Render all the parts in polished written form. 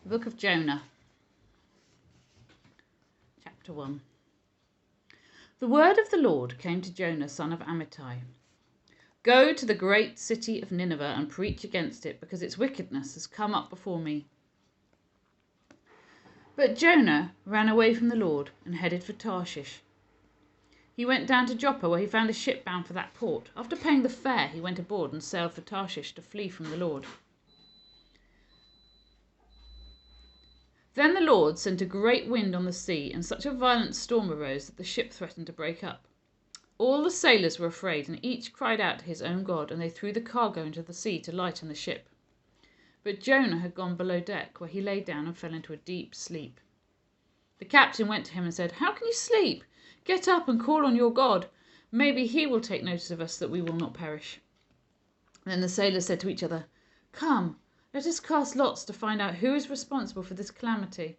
The book of Jonah, chapter 1. The word of the Lord came to Jonah, son of Amittai. Go to the great city of Nineveh and preach against it, because its wickedness has come up before me. But Jonah ran away from the Lord and headed for Tarshish. He went down to Joppa, where he found a ship bound for that port. After paying the fare, he went aboard and sailed for Tarshish to flee from the Lord. Then the Lord sent a great wind on the sea, and such a violent storm arose that the ship threatened to break up. All the sailors were afraid, and each cried out to his own God, and they threw the cargo into the sea to lighten the ship. But Jonah had gone below deck, where he lay down and fell into a deep sleep. The captain went to him and said, "How can you sleep? Get up and call on your God. Maybe he will take notice of us, that we will not perish." Then the sailors said to each other, "Come, let us cast lots to find out who is responsible for this calamity."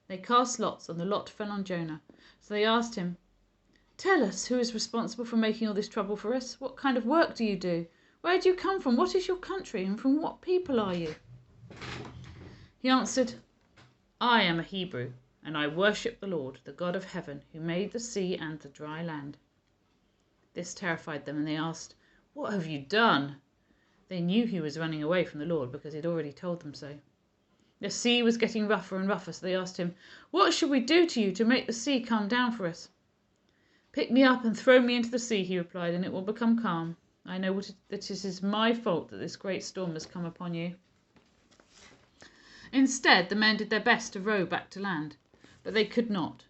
They cast lots, and the lot fell on Jonah. So they asked him, "Tell us, who is responsible for making all this trouble for us? What kind of work do you do? Where do you come from? What is your country? And from what people are you?" He answered, "I am a Hebrew, and I worship the Lord, the God of heaven, who made the sea and the dry land." This terrified them, and they asked, "What have you done?" They knew he was running away from the Lord, because he had already told them so. The sea was getting rougher and rougher, so they asked him, "What should we do to you to make the sea calm down for us?" "Pick me up and throw me into the sea," he replied, "and it will become calm. I know that it is my fault that this great storm has come upon you." Instead, the men did their best to row back to land, but they could not,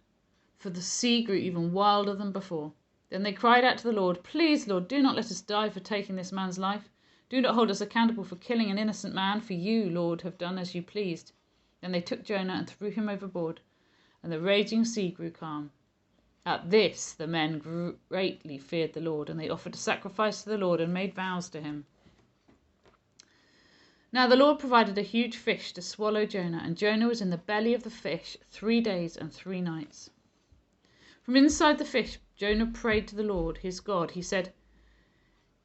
for the sea grew even wilder than before. Then they cried out to the Lord, "Please, Lord, do not let us die for taking this man's life. Do not hold us accountable for killing an innocent man, for you, Lord, have done as you pleased." Then they took Jonah and threw him overboard, and the raging sea grew calm. At this the men greatly feared the Lord, and they offered a sacrifice to the Lord and made vows to him. Now the Lord provided a huge fish to swallow Jonah, and Jonah was in the belly of the fish 3 days and 3 nights. From inside the fish, Jonah prayed to the Lord, his God. He said,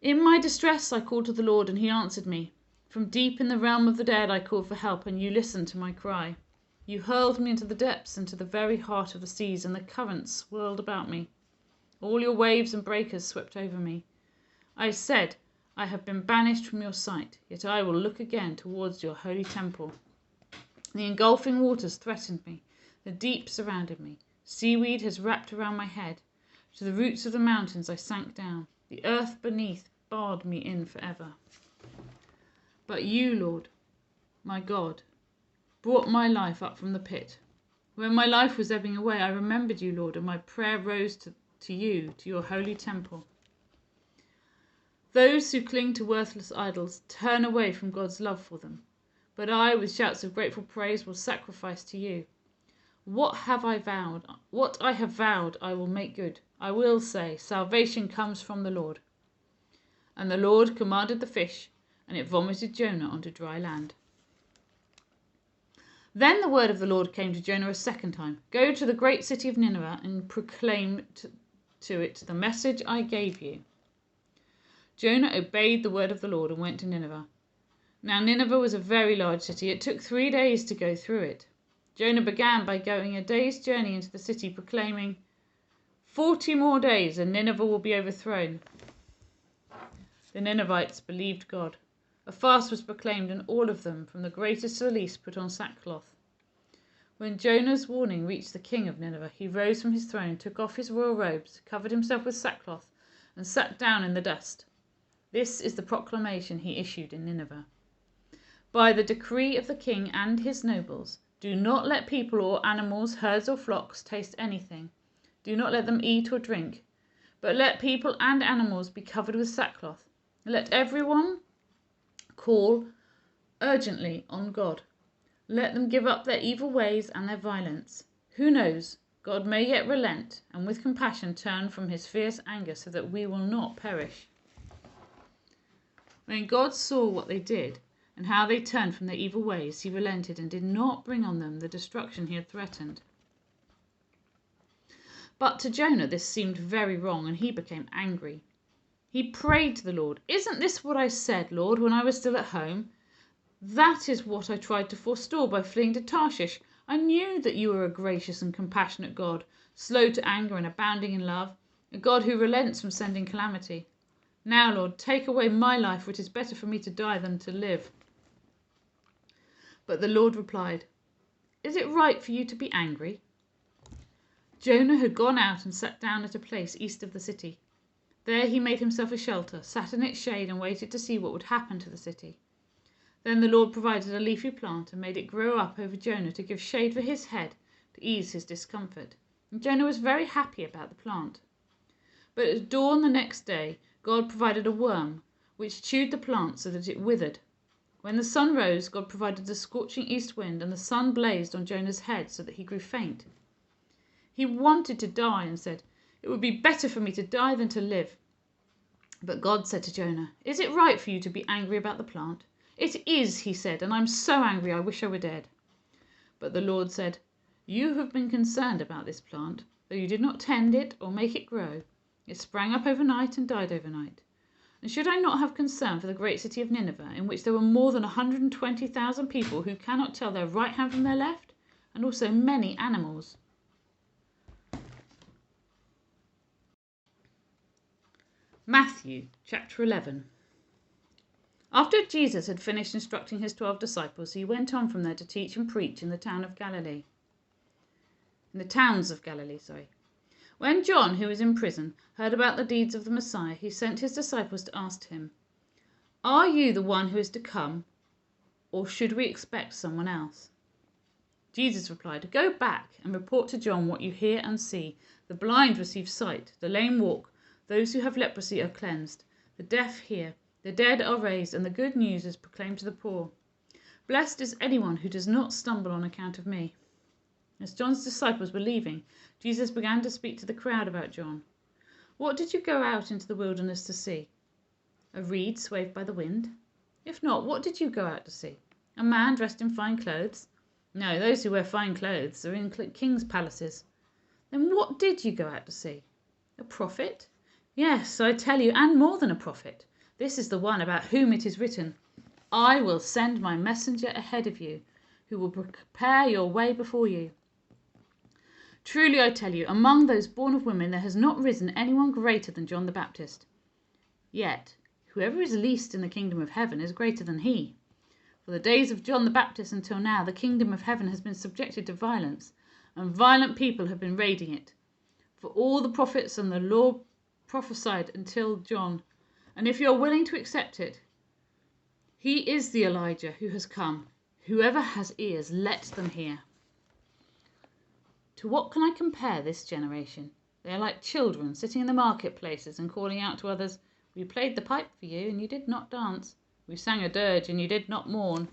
"In my distress I called to the Lord, and he answered me. From deep in the realm of the dead I called for help, and you listened to my cry. You hurled me into the depths, into the very heart of the seas, and the currents swirled about me. All your waves and breakers swept over me. I said, I have been banished from your sight, yet I will look again towards your holy temple. The engulfing waters threatened me. The deep surrounded me. Seaweed has wrapped around my head. To the roots of the mountains I sank down. The earth beneath barred me in forever. But you, Lord, my God, brought my life up from the pit. When my life was ebbing away, I remembered you, Lord, and my prayer rose to you, to your holy temple. Those who cling to worthless idols turn away from God's love for them. But I, with shouts of grateful praise, will sacrifice to you. What I have vowed, I will make good. I will say, salvation comes from the Lord. And the Lord commanded the fish, and it vomited Jonah onto dry land. Then the word of the Lord came to Jonah a second time. Go to the great city of Nineveh and proclaim to it the message I gave you. Jonah obeyed the word of the Lord and went to Nineveh. Now Nineveh was a very large city. It took 3 days to go through it. Jonah began by going a day's journey into the city, proclaiming, 40 more days and Nineveh will be overthrown. The Ninevites believed God. A fast was proclaimed, and all of them, from the greatest to the least, put on sackcloth. When Jonah's warning reached the king of Nineveh, he rose from his throne, took off his royal robes, covered himself with sackcloth, and sat down in the dust. This is the proclamation he issued in Nineveh. By the decree of the king and his nobles, do not let people or animals, herds or flocks taste anything. Do not let them eat or drink, but let people and animals be covered with sackcloth. Let everyone call urgently on God. Let them give up their evil ways and their violence. Who knows, God may yet relent and with compassion turn from his fierce anger so that we will not perish. When God saw what they did and how they turned from their evil ways, he relented and did not bring on them the destruction he had threatened. But to Jonah this seemed very wrong, and he became angry. He prayed to the Lord, "Isn't this what I said, Lord, when I was still at home? That is what I tried to forestall by fleeing to Tarshish. I knew that you are a gracious and compassionate God, slow to anger and abounding in love, a God who relents from sending calamity. Now, Lord, take away my life, for it is better for me to die than to live." But the Lord replied, "Is it right for you to be angry?" Jonah had gone out and sat down at a place east of the city. There he made himself a shelter, sat in its shade, and waited to see what would happen to the city. Then the Lord provided a leafy plant and made it grow up over Jonah to give shade for his head, to ease his discomfort. And Jonah was very happy about the plant. But at dawn the next day, God provided a worm, which chewed the plant so that it withered. When the sun rose, God provided the scorching east wind, and the sun blazed on Jonah's head so that he grew faint. He wanted to die and said, "It would be better for me to die than to live." But God said to Jonah, "Is it right for you to be angry about the plant?" "It is," he said, "and I'm so angry I wish I were dead." But the Lord said, "You have been concerned about this plant, though you did not tend it or make it grow. It sprang up overnight and died overnight. And should I not have concern for the great city of Nineveh, in which there were more than 120,000 people who cannot tell their right hand from their left, and also many animals?" Matthew chapter 11. After Jesus had finished instructing his 12 disciples, he went on from there to teach and preach in the towns of Galilee. When John, who was in prison, heard about the deeds of the Messiah, he sent his disciples to ask him, "Are you the one who is to come, or should we expect someone else?" Jesus replied, "Go back and report to John what you hear and see. The blind receive sight, the lame walk, those who have leprosy are cleansed, the deaf hear, the dead are raised, and the good news is proclaimed to the poor. Blessed is anyone who does not stumble on account of me." As John's disciples were leaving, Jesus began to speak to the crowd about John. "What did you go out into the wilderness to see? A reed swayed by the wind? If not, what did you go out to see? A man dressed in fine clothes? No, those who wear fine clothes are in kings' palaces. Then what did you go out to see? A prophet? Yes, I tell you, and more than a prophet. This is the one about whom it is written, 'I will send my messenger ahead of you, who will prepare your way before you.' Truly I tell you, among those born of women there has not risen anyone greater than John the Baptist. Yet whoever is least in the kingdom of heaven is greater than he. For the days of John the Baptist until now, the kingdom of heaven has been subjected to violence, and violent people have been raiding it. For all the prophets and the law prophesied until John. And if you are willing to accept it, he is the Elijah who has come. Whoever has ears, let them hear." To what can I compare this generation? They are like children sitting in the marketplaces and calling out to others, "We played the pipe for you, and you did not dance. We sang a dirge, and you did not mourn.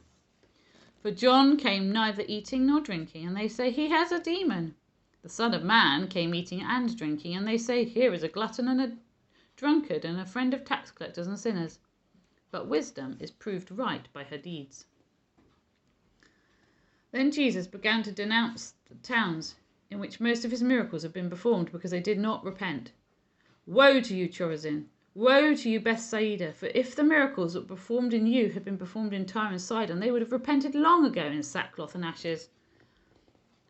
For John came neither eating nor drinking, and they say he has a demon. The Son of Man came eating and drinking, and they say, here is a glutton and a drunkard and a friend of tax collectors and sinners. But wisdom is proved right by her deeds." Then Jesus began to denounce the towns in which most of his miracles had been performed, because they did not repent. "Woe to you, Chorazin! Woe to you, Bethsaida! For if the miracles that were performed in you had been performed in Tyre and Sidon, they would have repented long ago in sackcloth and ashes.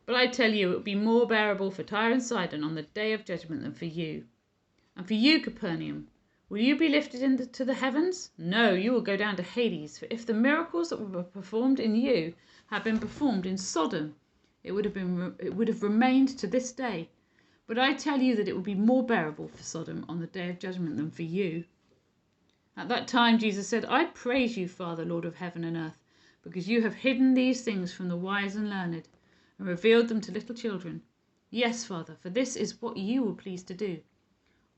But I tell you, it would be more bearable for Tyre and Sidon on the day of judgment than for you. And for you, Capernaum, will you be lifted into the heavens? No, you will go down to Hades. For if the miracles that were performed in you had been performed in Sodom, it would have remained to this day. But I tell you that it will be more bearable for Sodom on the day of judgment than for you." At that time Jesus said, "I praise you, Father, Lord of heaven and earth, because you have hidden these things from the wise and learned, and revealed them to little children. Yes, Father, for this is what you were pleased to do.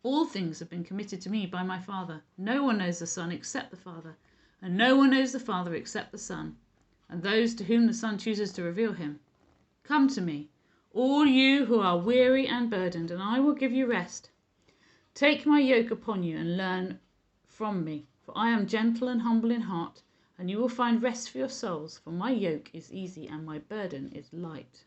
All things have been committed to me by my Father. No one knows the Son except the Father, and no one knows the Father except the Son, and those to whom the Son chooses to reveal him. Come to me, all you who are weary and burdened, and I will give you rest. Take my yoke upon you and learn from me, for I am gentle and humble in heart, and you will find rest for your souls, for my yoke is easy and my burden is light."